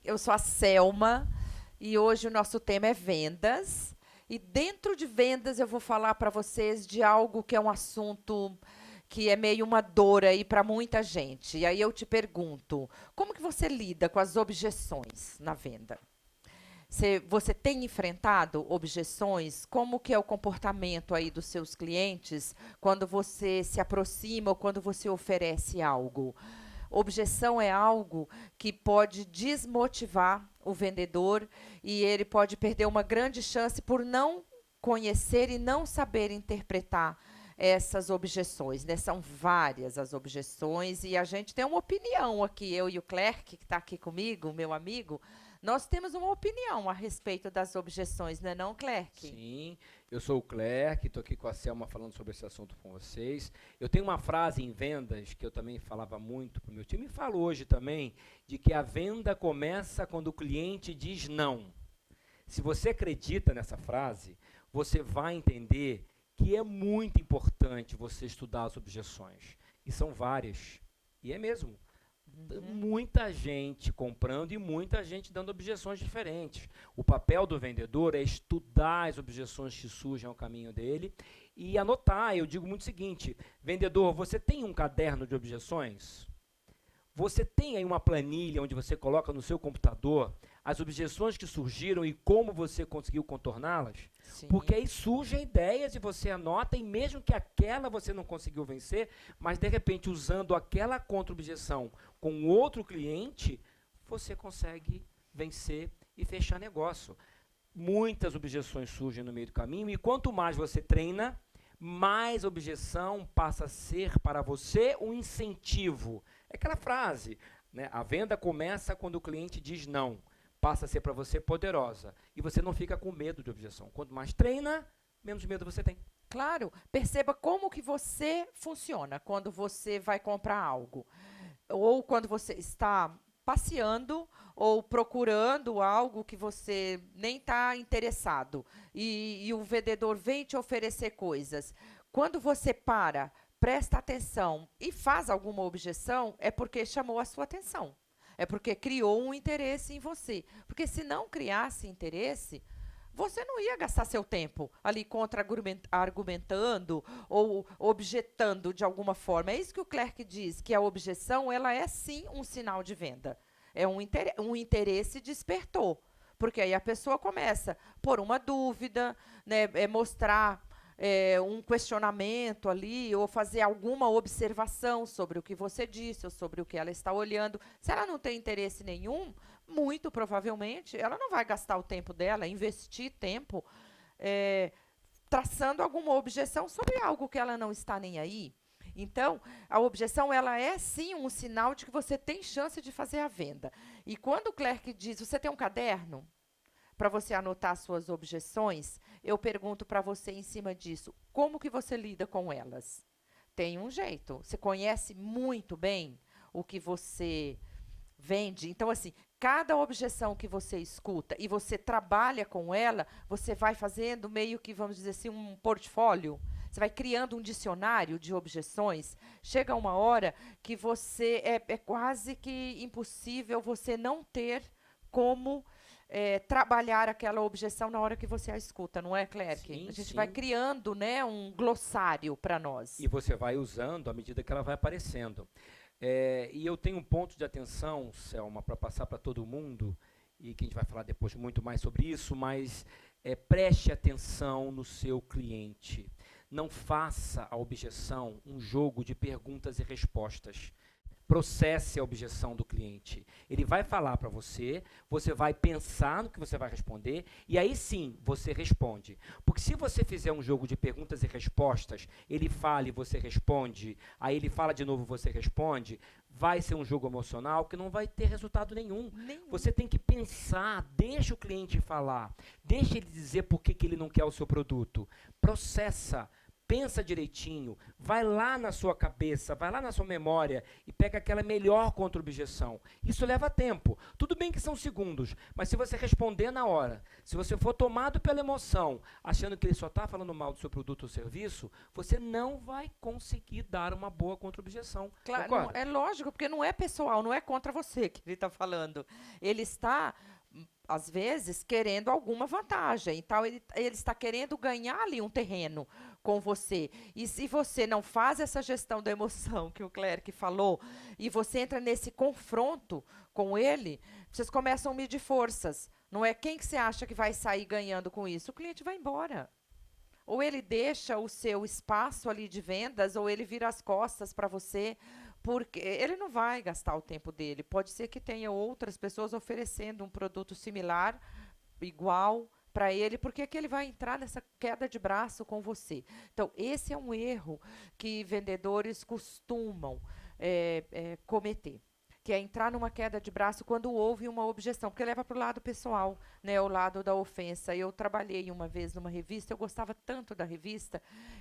Eu sou a Selma e hoje o nosso tema é vendas. E dentro de vendas eu vou falar para vocês de algo que é um assunto que é meio uma dor aí para muita gente. E aí eu te pergunto, como que você lida com as objeções na venda? Você tem enfrentado objeções? Como que é o comportamento aí dos seus clientes quando você se aproxima ou quando você oferece algo? Objeção é algo que pode desmotivar o vendedor e ele pode perder uma grande chance por não conhecer e não saber interpretar essas objeções, né? São várias as objeções e a gente tem uma opinião aqui, eu e o Clerc, que está aqui comigo, meu amigo, nós temos uma opinião a respeito das objeções, não é não, Clerc? Sim, eu sou o Clerc, estou aqui com a Selma falando sobre esse assunto com vocês. Eu tenho uma frase em vendas que eu também falava muito para o meu time e falo hoje também, de que a venda começa quando o cliente diz não. Se você acredita nessa frase, você vai entender que é muito importante você estudar as objeções. E são várias. E é mesmo. Muita gente comprando e muita gente dando objeções diferentes. O papel do vendedor é estudar as objeções que surgem ao caminho dele e anotar. Eu digo muito o seguinte: vendedor, você tem um caderno de objeções? Você tem aí uma planilha onde você coloca no seu computador as objeções que surgiram e como você conseguiu contorná-las? Sim. Porque aí surgem ideias e você anota, e mesmo que aquela você não conseguiu vencer, mas de repente usando aquela contra-objeção com outro cliente, você consegue vencer e fechar negócio. Muitas objeções surgem no meio do caminho e quanto mais você treina, mais objeção passa a ser para você um incentivo. É aquela frase, né? A venda começa quando o cliente diz não. Passa a ser para você poderosa. E você não fica com medo de objeção. Quanto mais treina, menos medo você tem. Claro, perceba como que você funciona quando você vai comprar algo. Ou quando você está passeando ou procurando algo que você nem está interessado e o vendedor vem te oferecer coisas. Quando você para, presta atenção e faz alguma objeção, é porque chamou a sua atenção. É porque criou um interesse em você. Porque se não criasse interesse, você não ia gastar seu tempo ali contra-argumentando ou objetando de alguma forma. É isso que o Clerc diz, que a objeção ela é sim um sinal de venda. É um interesse despertou. Porque aí a pessoa começa por uma dúvida, né, mostrar um questionamento ali, ou fazer alguma observação sobre o que você disse, ou sobre o que ela está olhando. Se ela não tem interesse nenhum, muito provavelmente ela não vai gastar o tempo dela, investir tempo é, traçando alguma objeção sobre algo que ela não está nem aí. Então, a objeção ela é sim um sinal de que você tem chance de fazer a venda. E quando o Clerc diz, você tem um caderno para você anotar suas objeções, eu pergunto para você em cima disso, como que você lida com elas? Tem um jeito. Você conhece muito bem o que você vende. Então, assim, cada objeção que você escuta e você trabalha com ela, você vai fazendo meio que, vamos dizer assim, um portfólio. Você vai criando um dicionário de objeções. Chega uma hora que você é quase que impossível você não ter como trabalhar aquela objeção na hora que você a escuta, não é, Clerc? Sim, A gente vai sim. criando, né, um glossário para nós. E você vai usando à medida que ela vai aparecendo. E eu tenho um ponto de atenção, Selma, para passar para todo mundo, e que a gente vai falar depois muito mais sobre isso, mas preste atenção no seu cliente. Não faça a objeção um jogo de perguntas e respostas. Processe a objeção do cliente. Ele vai falar para você, você vai pensar no que você vai responder, e aí sim você responde. Porque se você fizer um jogo de perguntas e respostas, ele fala e você responde, aí ele fala de novo e você responde, vai ser um jogo emocional que não vai ter resultado nenhum. Você tem que pensar, deixa o cliente falar, deixa ele dizer por que ele não quer o seu produto. Processa. pensa direitinho, vai lá na sua cabeça, vai lá na sua memória e pega aquela melhor contra-objeção. Isso leva tempo. Tudo bem que são segundos, mas se você responder na hora, se você for tomado pela emoção, achando que ele só está falando mal do seu produto ou serviço, você não vai conseguir dar uma boa contra-objeção. Claro, é lógico, porque não é pessoal, não é contra você que ele está falando. Ele está, às vezes, querendo alguma vantagem. Então, ele está querendo ganhar ali um terreno com você. E se você não faz essa gestão da emoção que o Clerc falou, e você entra nesse confronto com ele, vocês começam a medir forças. Não é quem que você acha que vai sair ganhando com isso? O cliente vai embora. Ou ele deixa o seu espaço ali de vendas, ou ele vira as costas para você, porque ele não vai gastar o tempo dele. Pode ser que tenha outras pessoas oferecendo um produto similar, igual para ele, porque é que ele vai entrar nessa queda de braço com você. Então, esse é um erro que vendedores costumam cometer, que é entrar numa queda de braço quando houve uma objeção, porque leva para o lado pessoal, né, o lado da ofensa. Eu trabalhei uma vez numa revista, eu gostava tanto da revista,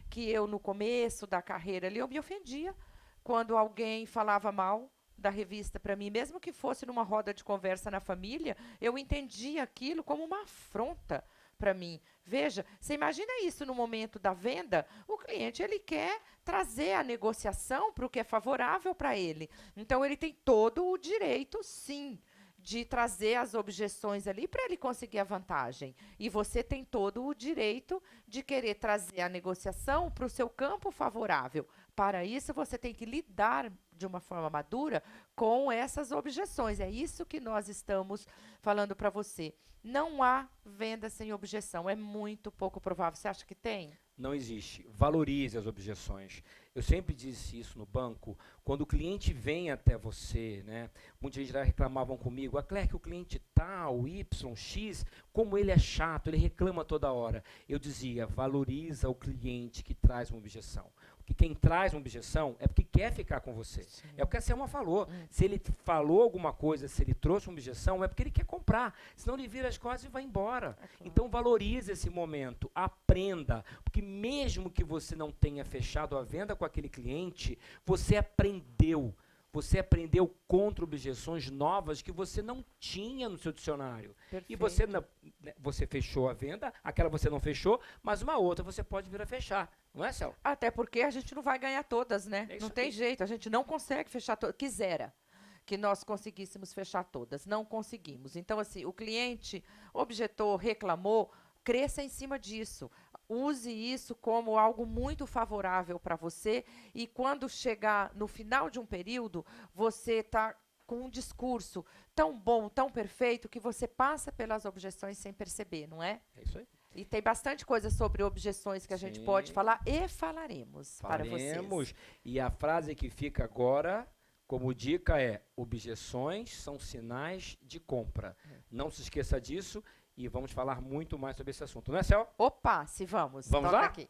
que eu, no começo da carreira ali, eu me ofendia quando alguém falava mal da revista para mim, mesmo que fosse numa roda de conversa na família, eu entendia aquilo como uma afronta para mim. Veja, você imagina isso no momento da venda, o cliente ele quer trazer a negociação para o que é favorável para ele. Então, ele tem todo o direito, sim, de trazer as objeções ali para ele conseguir a vantagem. E você tem todo o direito de querer trazer a negociação para o seu campo favorável. Para isso, você tem que lidar de uma forma madura com essas objeções. É isso que nós estamos falando para você. Não há venda sem objeção. É muito pouco provável. Você acha que tem? Não existe. Valorize as objeções. Eu sempre disse isso no banco. Quando o cliente vem até você, né? Muita gente já reclamavam comigo, Clerc, o cliente tal, Y, X, como ele é chato, ele reclama toda hora. Eu dizia, valoriza o cliente que traz uma objeção. Porque quem traz uma objeção é porque quer ficar com você. Sim. É o que a Selma falou. Se ele falou alguma coisa, se ele trouxe uma objeção, é porque ele quer comprar. Senão ele vira as costas e vai embora. Claro. Então valorize esse momento, aprenda. Porque mesmo que você não tenha fechado a venda com aquele cliente, você aprendeu. Você aprendeu contra-objeções novas que você não tinha no seu dicionário. Perfeito. E você fechou a venda, aquela você não fechou, mas uma outra você pode vir a fechar. Não é, Cel? Até porque a gente não vai ganhar todas, né? Não tem jeito, a gente não consegue fechar todas. Quisera que nós conseguíssemos fechar todas, não conseguimos. Então, assim, o cliente objetou, reclamou, cresça em cima disso. Use isso como algo muito favorável para você e quando chegar no final de um período, você está com um discurso tão bom, tão perfeito, que você passa pelas objeções sem perceber, não é? É isso aí. E tem bastante coisa sobre objeções que a gente pode falar e falaremos para vocês. E a frase que fica agora como dica é: objeções são sinais de compra. Não se esqueça disso. E vamos falar muito mais sobre esse assunto, não é, Cel? Opa, se vamos. Vamos lá? Aqui.